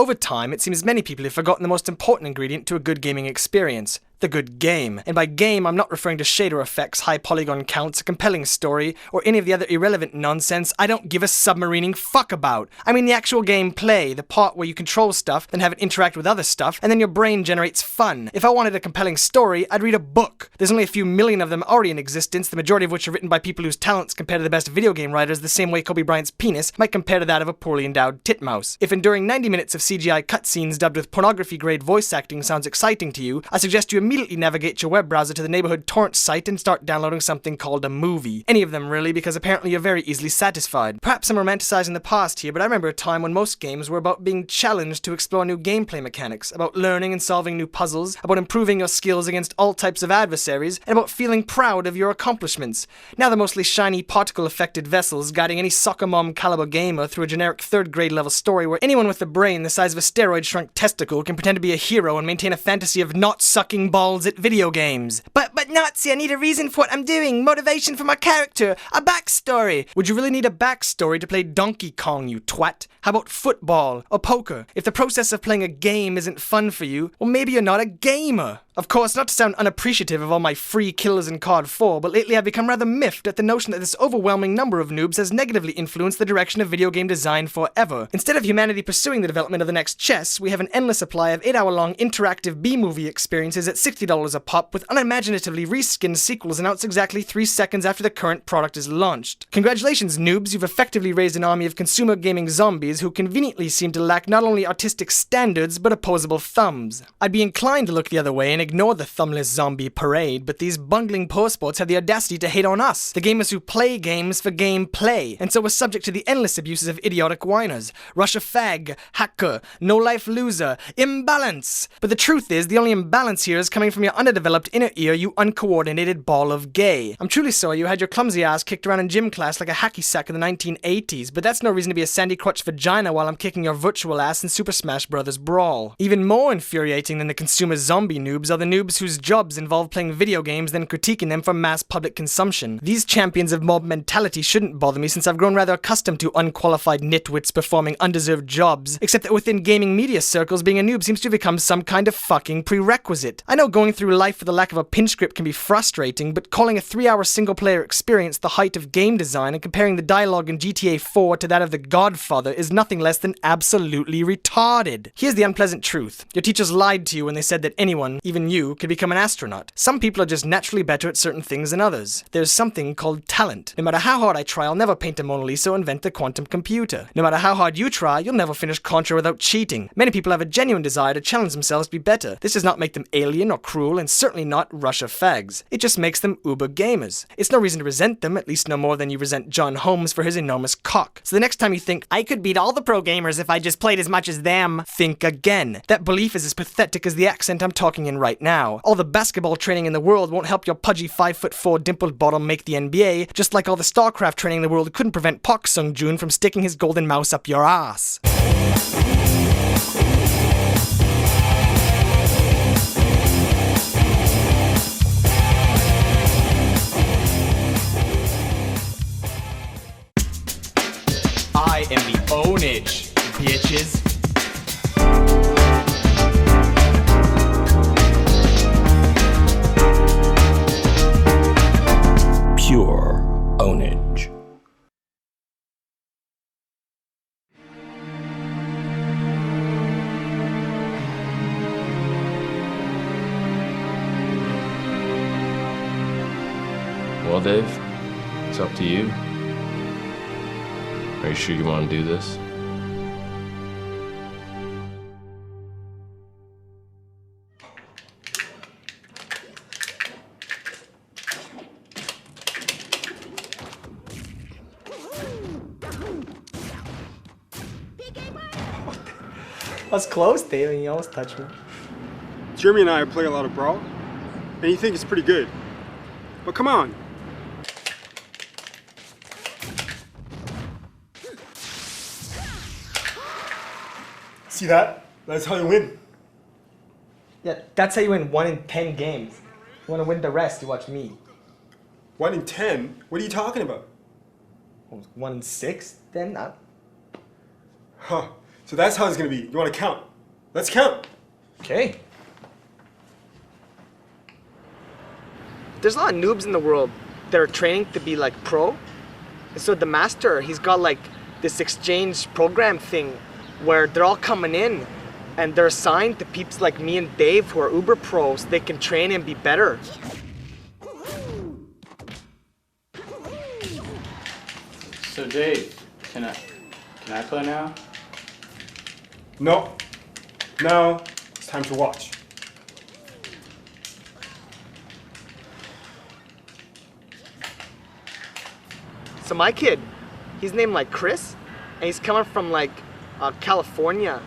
Over time, it seems many people have forgotten the most important ingredient to a good gaming experience: the good game. And by game, I'm not referring to shader effects, high polygon counts, a compelling story, or any of the other irrelevant nonsense I don't give a submarining fuck about. I mean the actual gameplay, the part where you control stuff, then have it interact with other stuff, and then your brain generates fun. If I wanted a compelling story, I'd read a book. There's only a few million of them already in existence, the majority of which are written by people whose talents compare to the best video game writers the same way Kobe Bryant's penis might compare to that of a poorly endowed titmouse. If enduring 90 minutes of CGI cutscenes dubbed with pornography-grade voice acting sounds exciting to you, I suggest you immediately navigate your web browser to the neighborhood torrent site and start downloading something called a movie. Any of them really, because apparently you're very easily satisfied. Perhaps I'm romanticizing the past here, but I remember a time when most games were about being challenged to explore new gameplay mechanics, about learning and solving new puzzles, about improving your skills against all types of adversaries, and about feeling proud of your accomplishments. Now they're mostly shiny, particle-affected vessels guiding any soccer mom caliber gamer through a generic third-grade level story where anyone with a brain the size of a steroid-shrunk testicle can pretend to be a hero and maintain a fantasy of not sucking balls at video games. But Nazi, I need a reason for what I'm doing, motivation for my character, a backstory. Would you really need a backstory to play Donkey Kong, you twat? How about football or poker? If the process of playing a game isn't fun for you, well maybe you're not a gamer. Of course, not to sound unappreciative of all my free kills in COD 4, but lately I've become rather miffed at the notion that this overwhelming number of noobs has negatively influenced the direction of video game design forever. Instead of humanity pursuing the development of the next chess, we have an endless supply of 8-hour-long interactive B-movie experiences at $60 a pop with unimaginatively reskinned sequels announced exactly 3 seconds after the current product is launched. Congratulations, noobs, you've effectively raised an army of consumer gaming zombies who conveniently seem to lack not only artistic standards, but opposable thumbs. I'd be inclined to look the other way and ignore the thumbless zombie parade, but these bungling poor sports have the audacity to hate on us, the gamers who play games for gameplay, and so we're subject to the endless abuses of idiotic whiners. Russia fag, hacker, no-life loser, imbalance! But the truth is, the only imbalance here is coming from your underdeveloped inner ear, you uncoordinated ball of gay. I'm truly sorry you had your clumsy ass kicked around in gym class like a hacky sack in the 1980s, but that's no reason to be a sandy crotch vagina while I'm kicking your virtual ass in Super Smash Bros. Brawl. Even more infuriating than the consumer zombie noobs are the noobs whose jobs involve playing video games then critiquing them for mass public consumption. These champions of mob mentality shouldn't bother me since I've grown rather accustomed to unqualified nitwits performing undeserved jobs, except that within gaming media circles being a noob seems to have become some kind of fucking prerequisite. I know going through life with the lack of a pinch grip can be frustrating, but calling a 3-hour single-player experience the height of game design and comparing the dialogue in GTA 4 to that of The Godfather is nothing less than absolutely retarded. Here's the unpleasant truth. Your teachers lied to you when they said that anyone, even you, could become an astronaut. Some people are just naturally better at certain things than others. There's something called talent. No matter how hard I try, I'll never paint a Mona Lisa or invent the quantum computer. No matter how hard you try, you'll never finish Contra without cheating. Many people have a genuine desire to challenge themselves to be better. This does not make them alien or cruel, and certainly not Russia fags. It just makes them uber gamers. It's no reason to resent them, at least no more than you resent John Holmes for his enormous cock. So the next time you think, I could beat all the pro gamers if I just played as much as them, think again. That belief is as pathetic as the accent I'm talking in right now. All the basketball training in the world won't help your pudgy 5'4" dimpled bottom make the NBA, just like all the StarCraft training in the world couldn't prevent Park Sung-joon from sticking his golden mouse up your ass. I am the Pwnage, bitches. Pure Pwnage. Well, Dave, it's up to you. Are you sure you want to do this? I was close, Dave, and you almost touched me. Jeremy and I play a lot of Brawl, and you think it's pretty good. But come on. See that? That's how you win. Yeah, that's how you win 1 in 10 games. You want to win the rest, you watch me. 1 in 10? What are you talking about? Oh, 1 in 6? Then not. Huh. So that's how it's gonna be. You wanna count? Let's count. Okay. There's a lot of noobs in the world that are training to be like pro. And so the master, he's got like this exchange program thing where they're all coming in and they're assigned to peeps like me and Dave who are uber pros. They can train and be better. So Dave, can I play now? No. Now it's time to watch. So my kid, he's named like Chris, and he's coming from like California,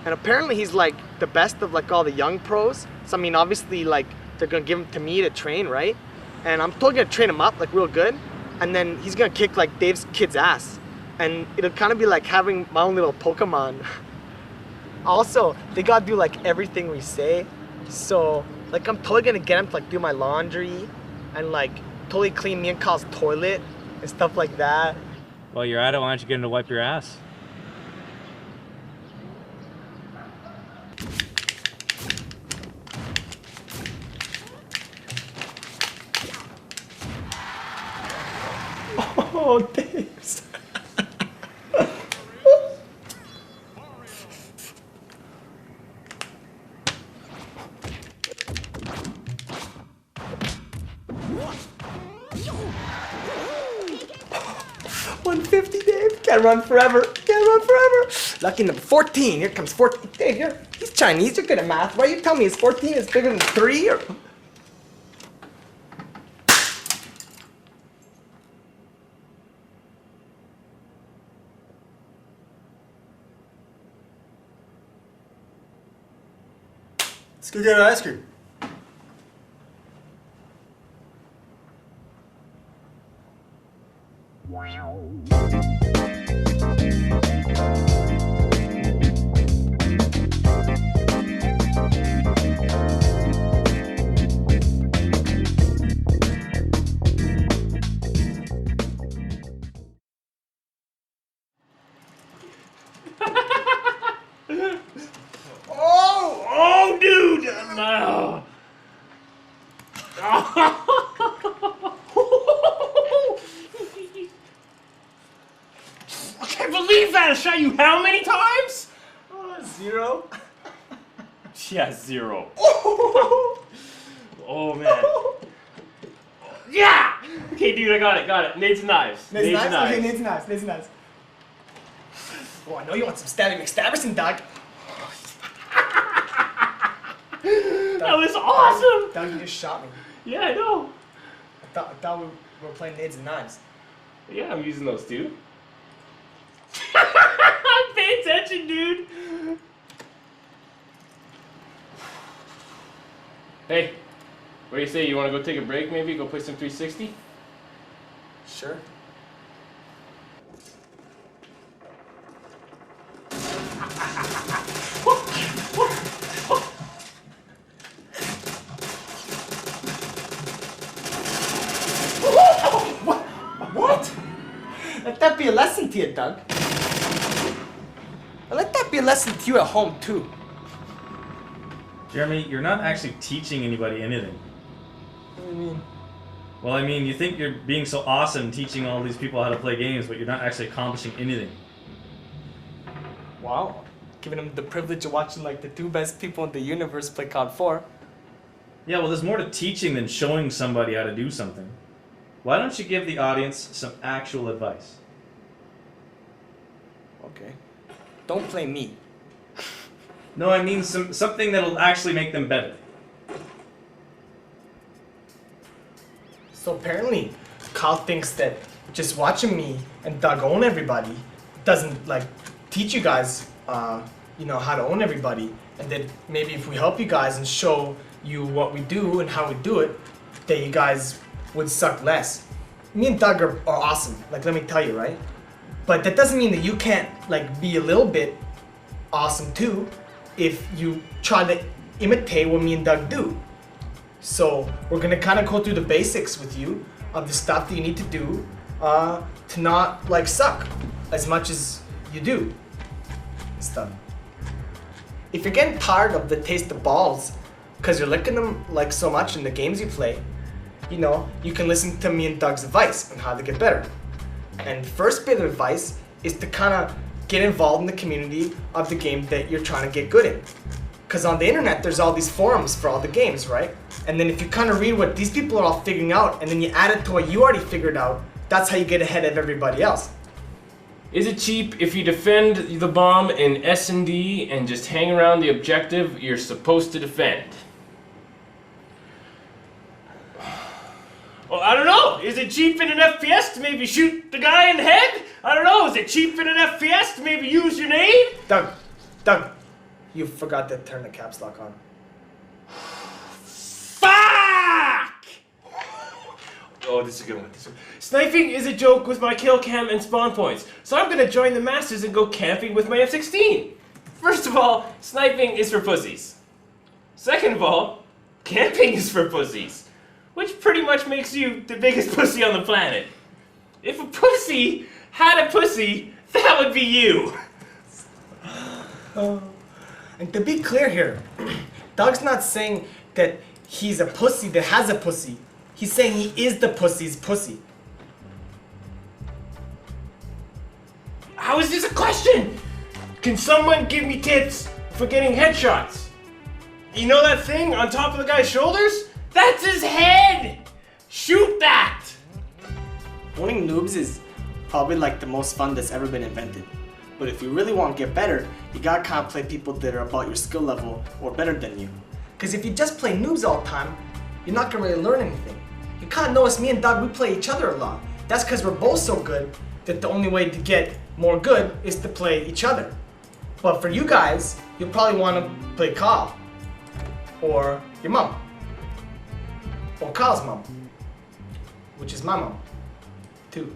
and apparently he's like the best of like all the young pros. So I mean, obviously like they're gonna give him to me to train, right? And I'm totally gonna train him up like real good, and then he's gonna kick like Dave's kid's ass, and it'll kind of be like having my own little Pokemon. Also, they gotta do like everything we say, so like I'm totally gonna get him to like do my laundry, and like totally clean me and Kyle's toilet and stuff like that. While you're at it, why don't you get him to wipe your ass? Oh, thanks. $150, Dave. Can't run forever. Can't run forever. Lucky number 14. Here comes 14. Dave, he's Chinese. You're good at math. Why you tell me his 14 is bigger than 3? Or... Let's go get an ice cream. Oh, dude! No! I can't believe that! I shot you how many times? 0. Yeah, 0. Oh man. Yeah! Okay, dude, I got it. Nade's knives. Nade's knives? Okay, Nade's knives. Nade's knives. Oh, I know you want some Stabby McStabberson, Doug. That was awesome! Doug, you just shot me. Yeah, I know. I thought we were playing Nades and Knives. Yeah, I'm using those too. Pay attention, dude. Hey, what do you say? You want to go take a break maybe? Go play some 360? Sure. What? Let that be a lesson to you, Doug. And let that be a lesson to you at home, too. Jeremy, you're not actually teaching anybody anything. What do you mean? Well, I mean, you think you're being so awesome teaching all these people how to play games, but you're not actually accomplishing anything. Wow. Giving them the privilege of watching like the 2 best people in the universe play COD 4. Yeah, well, there's more to teaching than showing somebody how to do something. Why don't you give the audience some actual advice? Okay. Don't play me. No, I mean something that'll actually make them better. So apparently, Kyle thinks that just watching me and Doug own everybody doesn't like teach you guys, you know, how to own everybody. And that maybe if we help you guys and show you what we do and how we do it, that you guys would suck less. Me and Doug are awesome. Like, let me tell you, right? But that doesn't mean that you can't like be a little bit awesome too if you try to imitate what me and Doug do. So we're gonna kind of go through the basics with you of the stuff that you need to do to not like suck as much as you do. stuff. If you're getting tired of the taste of balls because you're licking them like so much in the games you play, you know, you can listen to me and Doug's advice on how to get better. And first bit of advice is to kind of get involved in the community of the game that you're trying to get good in. Because on the internet, there's all these forums for all the games, right? And then if you kind of read what these people are all figuring out, and then you add it to what you already figured out, that's how you get ahead of everybody else. Is it cheap if you defend the bomb in S&D and just hang around the objective you're supposed to defend? Well, I don't know. Is it cheap in an FPS to maybe shoot the guy in the head? I don't know. Is it cheap in an FPS to maybe use your nade? Doug, you forgot to turn the caps lock on. Fuck! Oh, this is a good one. Sniping is a joke with my kill cam and spawn points, so I'm gonna join the masters and go camping with my F-16. First of all, sniping is for pussies. Second of all, camping is for pussies. Which pretty much makes you the biggest pussy on the planet. If a pussy had a pussy, that would be you. And to be clear here, Doug's not saying that he's a pussy that has a pussy. He's saying he is the pussy's pussy. How is this a question? Can someone give me tips for getting headshots? You know that thing on top of the guy's shoulders? That's his head! Shoot that! Owning noobs is probably like the most fun that's ever been invented. But if you really want to get better, you gotta kind of play people that are about your skill level or better than you. Because if you just play noobs all the time, you're not gonna really learn anything. You kind of notice me and Doug, we play each other a lot. That's because we're both so good that the only way to get more good is to play each other. But for you guys, you'll probably want to play Kyle. Or your mom. Or Kyle's mom. Which is my mom, too.